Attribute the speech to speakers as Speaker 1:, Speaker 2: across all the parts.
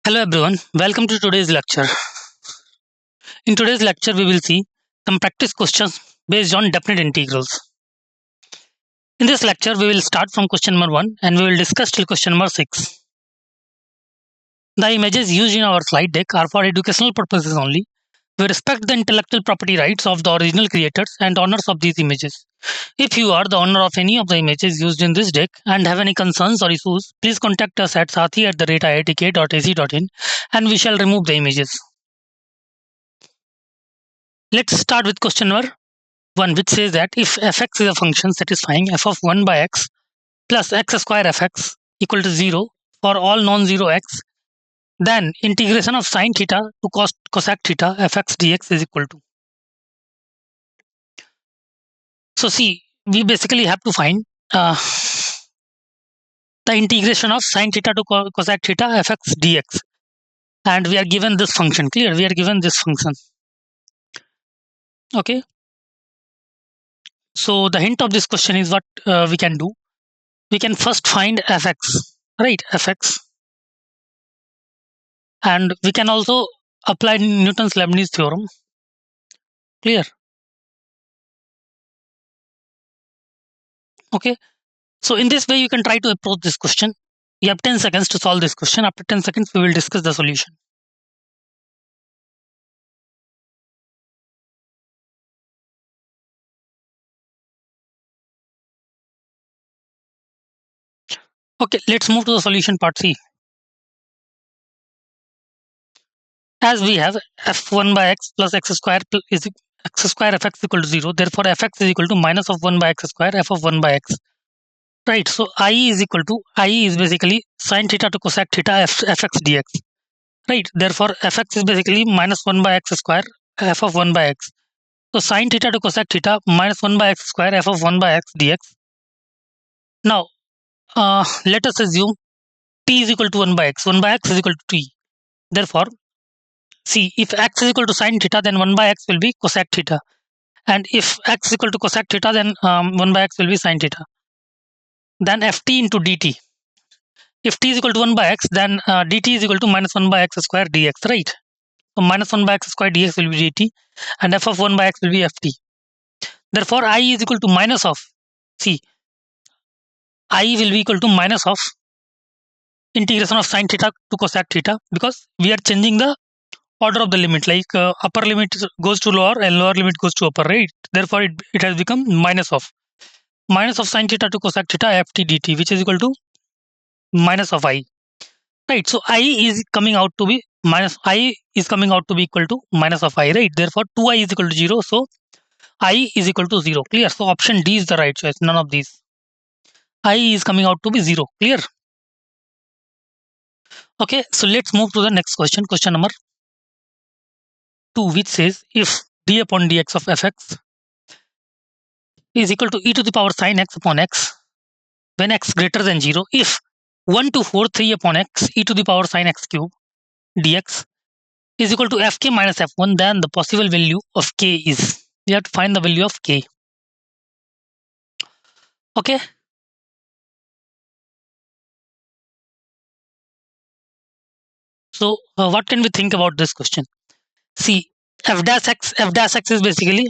Speaker 1: Hello everyone, welcome to today's lecture. In today's lecture, we will see some practice questions based on definite integrals. In this lecture, we will start from question number 1 and we will discuss till question number 6. The images used in our slide deck are for educational purposes only. We respect the intellectual property rights of the original creators and owners of these images. If you are the owner of any of the images used in this deck and have any concerns or issues, please contact us at sathi@iitk.ac.in and we shall remove the images. Let's start with question number 1, which says that if fx is a function satisfying f of 1 by x plus x square fx equal to 0 for all non-zero x, then integration of sine theta to cosec theta fx dx is equal to. So see, we basically have to find the integration of sine theta to cosec theta fx dx, and we are given this function. Clear? We are given this function. Okay. So the hint of this question is what we can do. We can first find fx, right? Fx. And we can also apply Newton's Leibniz theorem. Clear? Okay. So in this way, you can try to approach this question. You have 10 seconds to solve this question. After 10 seconds, we will discuss the solution. Okay, let's move to the solution part C. As we have f1 by x plus x square is x square fx equal to 0. Therefore, fx is equal to minus of 1 by x square f of 1 by x. Right. So I is equal to, I is basically sine theta to cosec theta fx dx. Right. Therefore, fx is basically minus 1 by x square f of 1 by x. So sine theta to cosec theta minus 1 by x square f of 1 by x dx. Now, let us assume t is equal to 1 by x. 1 by x is equal to t. Therefore, see, if x is equal to sine theta, then 1 by x will be cosec theta. And if x is equal to cosec theta, then 1 by x will be sine theta. Then ft into dt. If t is equal to 1 by x, then dt is equal to minus 1 by x square dx, right? So minus 1 by x square dx will be dt, and f of 1 by x will be ft. Therefore, I is equal to minus of, see, I will be equal to minus of integration of sine theta to cosec theta, because we are changing the order of the limit, like upper limit goes to lower and lower limit goes to upper, right? Therefore, it has become minus of sine theta to cosec theta ft dt, which is equal to minus of I. Right, so I is coming out to be equal to minus of I, right? Therefore, 2I is equal to 0, so I is equal to 0. Clear? So option D is the right choice, none of these. I is coming out to be 0. Clear? Okay, so let's move to the next question, question number 2, which says if d upon dx of fx is equal to e to the power sine x upon x when x greater than 0, if 1 to 4 3 upon x e to the power sine x cube dx is equal to fk minus f1, then the possible value of k is, we have to find the value of k. Okay. So what can we think about this question? See, f dash x is basically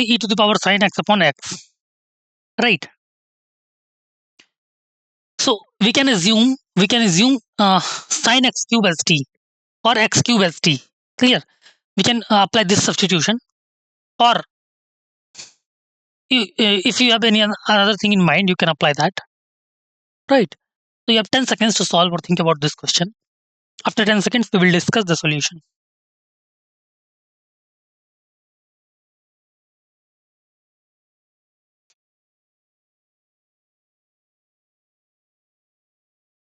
Speaker 1: e to the power sine x upon x, right? So we can assume sine x cube as t or x cube as t. Clear? We can apply this substitution, or if you have any other thing in mind, you can apply that, right? So you have 10 seconds to solve or think about this question. After 10 seconds, we will discuss the solution.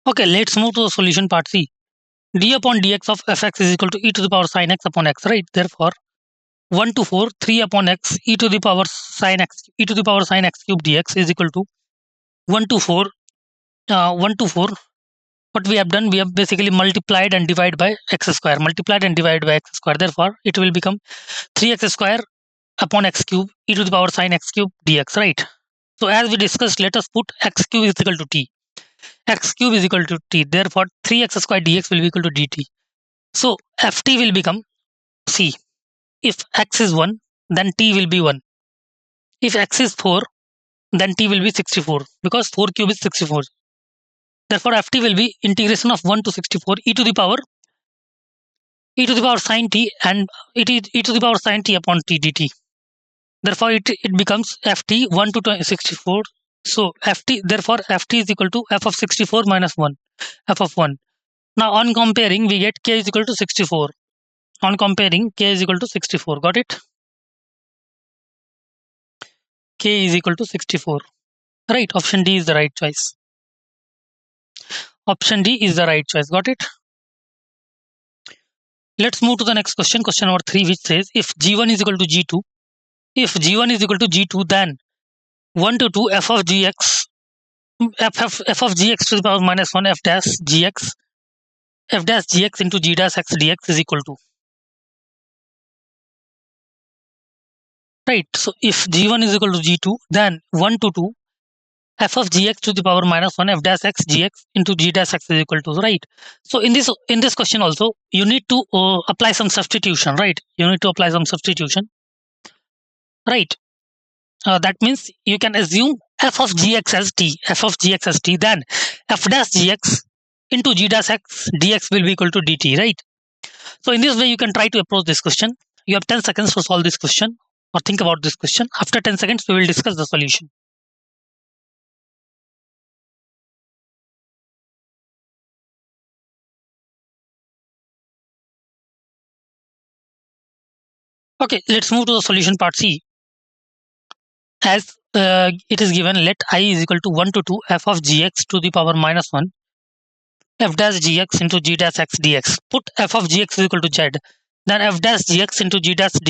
Speaker 1: Okay, let's move to the solution part C. D upon dx of fx is equal to e to the power sine x upon x, right? Therefore, 1 to 4 3 upon x e to the power sine x cube dx is equal to 1 to 4 1 to 4. What we have done, we have basically multiplied and divided by x square, therefore it will become 3x square upon x cube e to the power sine x cube dx, right? So as we discussed, let us put x cube is equal to t. x cube is equal to t. Therefore, 3x square dx will be equal to dt. So ft will become c. If x is 1, then t will be 1. If x is 4, then t will be 64 because 4 cube is 64. Therefore, ft will be integration of 1 to 64 e to the power sine t, and it is e to the power sine t upon t dt. Therefore, it becomes ft 1 to 64. So therefore ft is equal to f of 64 minus 1, f of 1. Now on comparing, we get k is equal to 64. On comparing, k is equal to 64. Got it? K is equal to 64. Right. Option D is the right choice. Option D is the right choice. Got it? Let's move to the next question. Question number 3, which says if G1 is equal to G2, if G1 is equal to G2, then 1 to 2 f of gx, f of gx to the power minus 1 f dash gx into g dash x dx is equal to. Right. So if G1 is equal to G2, then 1 to 2 f of gx to the power minus 1 f dash x gx into g dash x is equal to. Right. So in this question also, you need to apply some substitution. Right. You need to apply some substitution. Right. That means you can assume f of gx as t, then f dash gx into g dash x dx will be equal to dt, right? So in this way, you can try to approach this question. You have 10 seconds to solve this question or think about this question. After 10 seconds, we will discuss the solution. Okay, let's move to the solution part C. As it is given, let I is equal to 1 to 2 f of gx to the power minus 1 f dash gx into g dash x dx. Put f of gx is equal to z. Then f dash gx into g dash x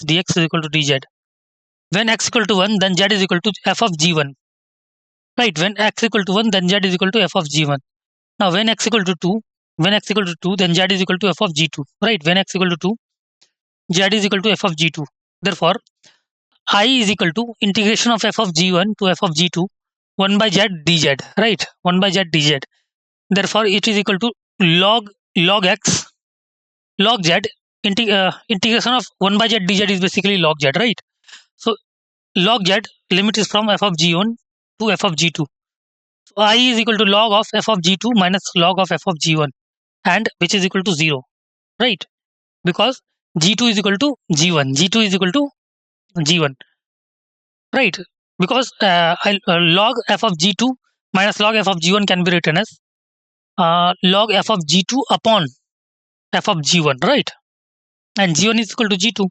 Speaker 1: dx is equal to dz. When x equal to 1, then z is equal to f of g1. Right. When x equal to 1, then z is equal to f of g1. Now when x equal to 2, then z is equal to f of g2. Right. When x equal to 2, z is equal to f of g2. Therefore, I is equal to integration of f of g1 to f of g2, 1 by z dz. Right. 1 by z dz. Therefore, it is equal to log x log z. Integration of 1 by z dz is basically log z, right? So log z limit is from f of g1 to f of g2. So I is equal to log of f of g2 minus log of f of g1, and which is equal to 0, right? Because g2 is equal to g1 is equal to g1, right? Because log f of g2 minus log f of g1 can be written as log f of g2 upon f of g1, right? And g1 is equal to g2.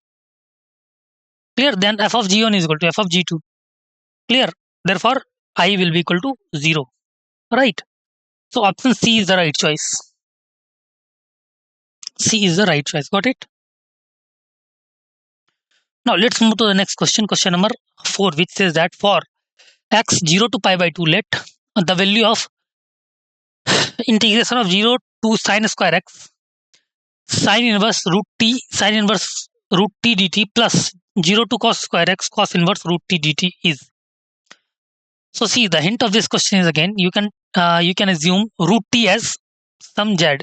Speaker 1: Clear? Then f of g1 is equal to f of g2. Clear? Therefore, I will be equal to 0, right? So option C is the right choice. C is the right choice. Got it? Now let's move to the next question. Question number 4, which says that for x 0 to pi by 2, let the value of integration of 0 to sine square x sine inverse root t dt plus 0 to cos square x cos inverse root t dt is. So see, the hint of this question is, again, you can assume root t as some z,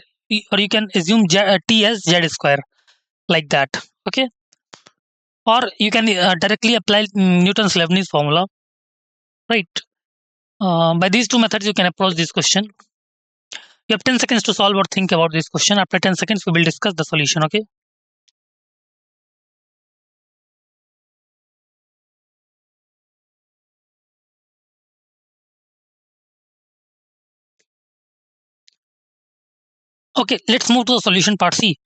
Speaker 1: or you can assume t as z square, like that. Okay, or you can directly apply Newton's Leibniz formula, right? By these two methods, you can approach this question. You have 10 seconds to solve or think about this question. After 10 seconds, we will discuss the solution. Okay. Okay, let's move to the solution part C.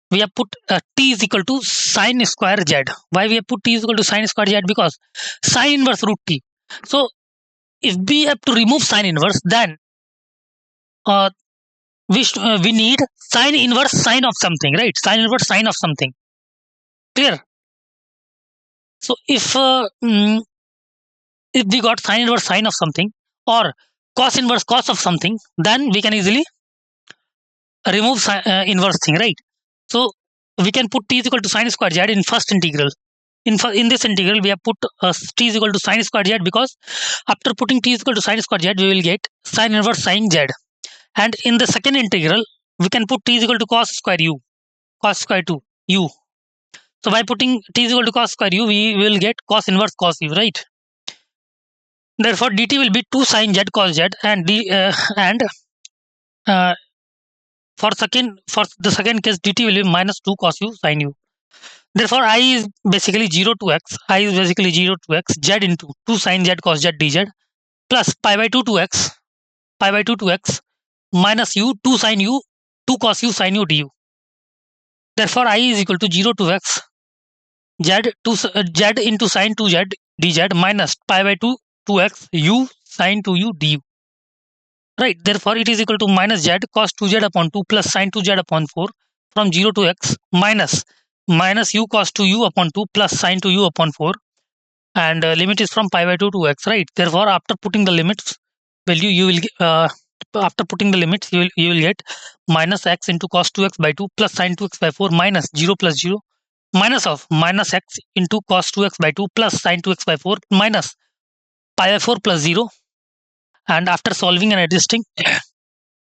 Speaker 1: We have put t is equal to sine square z. Why we have put t is equal to sine square z? Because sine inverse root t. So if we have to remove sine inverse, then we need sine inverse sine of something, right? Sine inverse sine of something. Clear? So if we got sine inverse sine of something or cos inverse cos of something, then we can easily remove inverse thing, right? So we can put t is equal to sine square z in first integral. in this integral we have put t is equal to sine squared z, because after putting t is equal to sine squared z we will get sine inverse sine z, and in the second integral we can put t is equal to cos square u, cos square 2 u. So by putting t is equal to cos square u we will get cos inverse cos u, right? Therefore dt will be 2 sine z cos z, and uh, for the second case dt will be minus 2 cos u sin u. Therefore I is basically 0 to x, I is basically 0 to x, z into 2 sin z cos z dz plus pi by 2 to x, pi by 2 to x minus u 2 sin u 2 cos u sin u du. Therefore I is equal to 0 to x z into sin 2z dz minus pi by 2 to x u sin 2u du. Right, therefore it is equal to minus z cos 2z upon 2 plus sin 2z upon 4 from 0 to x minus u cos 2u upon 2 plus sin 2u upon 4, and limit is from pi by 2 to x, right? Therefore after putting the limits value you will after putting the limits you will get minus x into cos 2x by 2 plus sin 2x by 4 minus 0 plus 0 minus of minus x into cos 2x by 2 plus sin 2x by 4 minus pi by 4 plus 0, and after solving and adjusting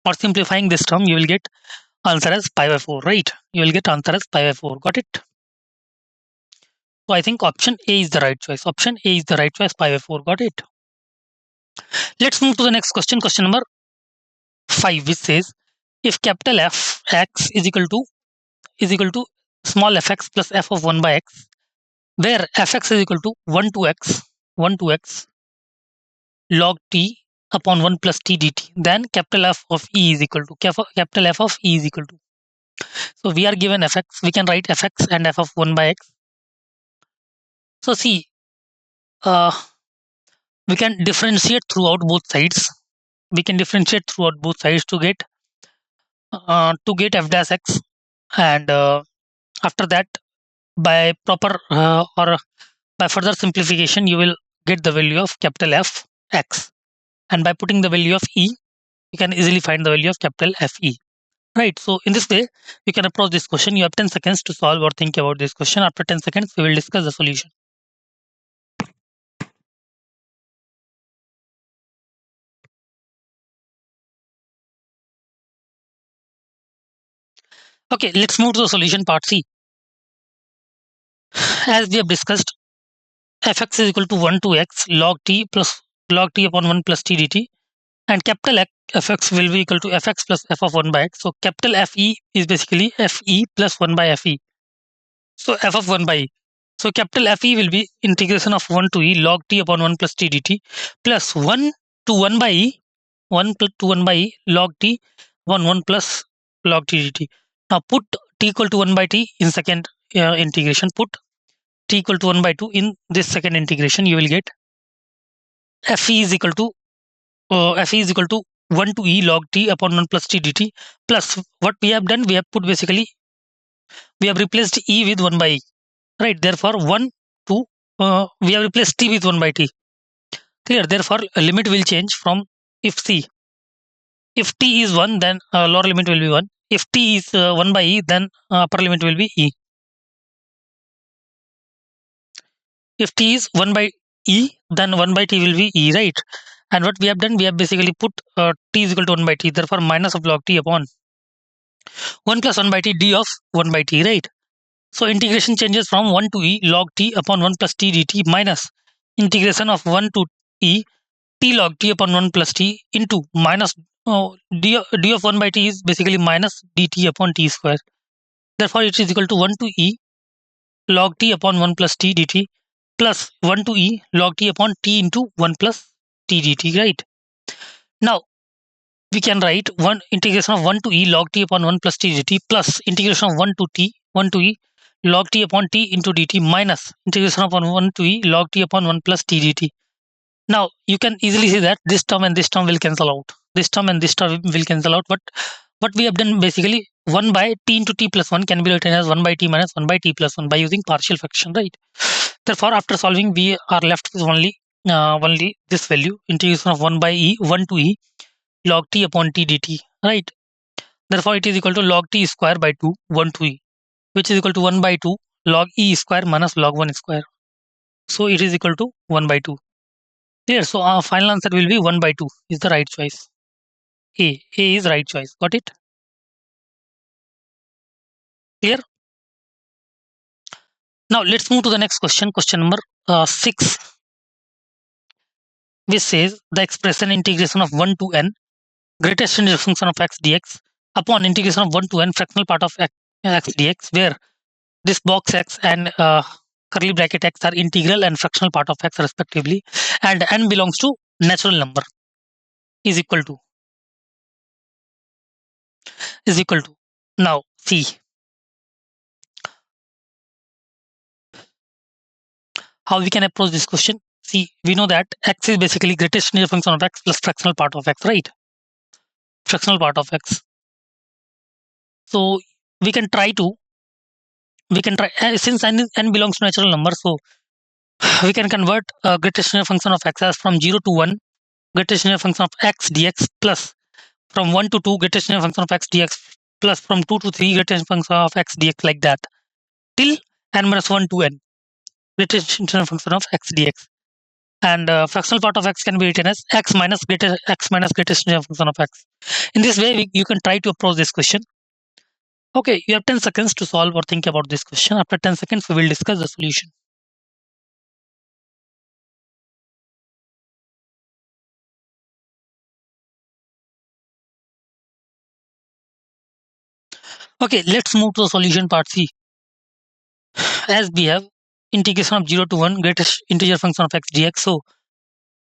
Speaker 1: or simplifying this term you will get answer as pi by 4, right? You will get answer as pi by 4. Got it? So I think option A is the right choice. Option A is the right choice, pi by 4. Got it? Let's move to the next question, question number 5, which says if capital F x is equal to small fx plus f of 1 by x, where fx is equal to 1 to x log t upon 1 plus t dt, then capital F of e is equal to capital F of e is equal to. So we are given fx, we can write fx and f of 1 by x. So see, we can differentiate throughout both sides. We can differentiate throughout both sides to get f dash x, and after that by proper or by further simplification you will get the value of capital F x, and by putting the value of e you can easily find the value of capital Fe. Right, so in this way we can approach this question. You have 10 seconds to solve or think about this question. After 10 seconds we will discuss the solution. Okay, let's move to the solution part C. As we have discussed, fx is equal to 1 to x log t upon 1 plus t dt, and capital fx will be equal to fx plus f of 1 by x. So capital Fe is basically fe plus 1 by fe. So f of 1 by e. So capital Fe will be integration of 1 to e log t upon 1 plus t dt plus 1 to 1 by e, 1 to 1 by e log t 1 plus log t dt. Now put t equal to 1 by t in second integration. Put t equal to 1 by 2 in this second integration. You will get Fe is equal to 1 to e log t upon 1 plus t dt, plus what we have done, we have put basically we have replaced e with 1 by e, right? Therefore 1 to we have replaced t with 1 by t. Clear? Therefore a limit will change from if t is 1, then lower limit will be 1. If t is 1 by e, then upper limit will be e. If t is 1 by e, then 1 by t will be e, right? And what we have done, we have basically put t is equal to 1 by t, therefore minus of log t upon 1 plus 1 by t d of 1 by t, right? So integration changes from 1 to e log t upon 1 plus t dt minus integration of 1 to e t log t upon 1 plus t into minus d of 1 by t is basically minus dt upon t square. Therefore it is equal to 1 to e log t upon 1 plus t dt plus 1 to e log t upon t into 1 plus t dt, right? Now we can write one integration of 1 to e log t upon 1 plus t dt plus integration of 1 to e log t upon t into dt minus integration of 1 to e log t upon 1 plus t dt. Now you can easily see that this term and this term will cancel out. This term and this term will cancel out. But what we have done basically 1 by t into t plus 1 can be written as 1 by t minus 1 by t plus 1 by using partial fraction, right? Therefore after solving we are left with only this value, integration of 1 by e 1 to e log t upon t dt, right? Therefore it is equal to log t square by 2 1 to e, which is equal to 1 by 2 log e square minus log 1 square. So it is equal to 1 by 2. Clear? So our final answer will be 1 by 2 is the right choice. A is right choice. Got it? Clear? Now let's move to the next question. Question number 6, which says the expression integration of 1 to n greatest integer function of x dx upon integration of 1 to n fractional part of x dx, where this box x and curly bracket x are integral and fractional part of x respectively, and n belongs to natural number, is equal to now see how we can approach this question. See, we know that x is basically greatest integer function of x plus fractional part of x, right? Fractional part of x. So we can try since n belongs to natural number, so we can convert greatest integer function of x as from 0 to 1 greatest integer function of x dx, plus from 1 to 2 greatest integer function of x dx, plus from 2 to 3 greatest function of x dx, like that till n minus 1 to n greatest integer function of x dx. And fractional part of x can be written as x minus greatest integer function of x. In this way, you can try to approach this question. Okay, you have 10 seconds to solve or think about this question. After 10 seconds, we will discuss the solution. Okay, let's move to the solution part C. As we have integration of 0 to 1 greatest integer function of x dx, so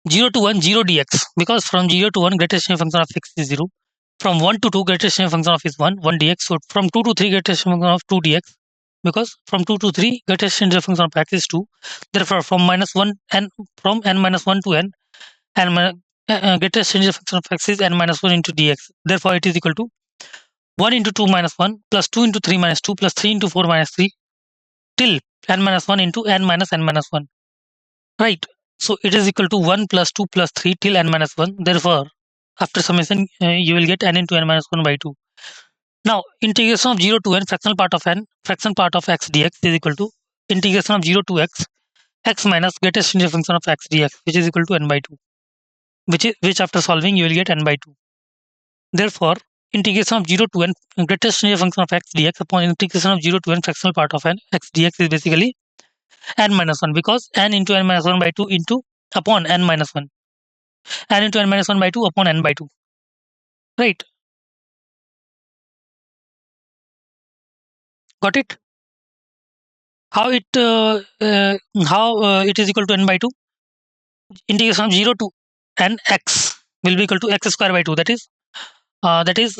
Speaker 1: 0 to 1 0 dx, because from 0 to 1 greatest integer function of x is 0, from 1 to 2 greatest integer function of is 1 dx, so from 2 to 3 greatest function of 2 dx, because from 2 to 3 greatest integer function of x is 2, therefore from minus 1 and from n minus 1 to n, and greatest integer function of x is n minus 1 into dx, therefore it is equal to 1 into 2 minus 1 plus 2 into 3 minus 2 plus 3 into 4 minus 3 till n minus 1 into n minus 1, right? So it is equal to 1 plus 2 plus 3 till n minus 1. Therefore, after summation, you will get n into n minus 1 by 2. Now, integration of 0 to n fractional part of x dx is equal to integration of 0 to x minus greatest integer function of x dx, which is equal to n by 2, which after solving you will get n by 2. Therefore, integration of 0 to n greatest integer function of x dx upon integration of 0 to n fractional part of x dx is basically n minus 1, because n into n minus 1 by 2 into upon n minus 1, n into n minus 1 by 2 upon n by 2, right? Got it? How it is equal to n by 2? Integration of 0 to n x will be equal to x square by 2. That is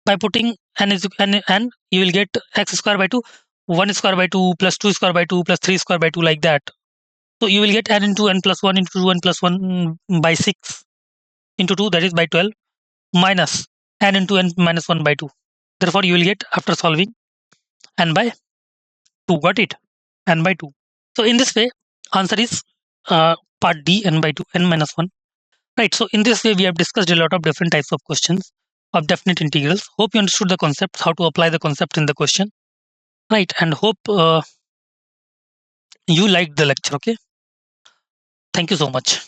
Speaker 1: by putting n, you will get x square by 2, 1 square by 2 plus 2 square by 2 plus 3 square by 2, like that. So you will get n into n plus 1 into 2 n plus 1 by 6 into 2, that is by 12, minus n into n minus 1 by 2. Therefore, you will get after solving n by 2. Got it? N by 2. So in this way, answer is part D, n by 2, n minus 1. Right. So in this way, we have discussed a lot of different types of questions of definite integrals. Hope you understood the concepts, how to apply the concept in the question. Right. And hope you liked the lecture. Okay. Thank you so much.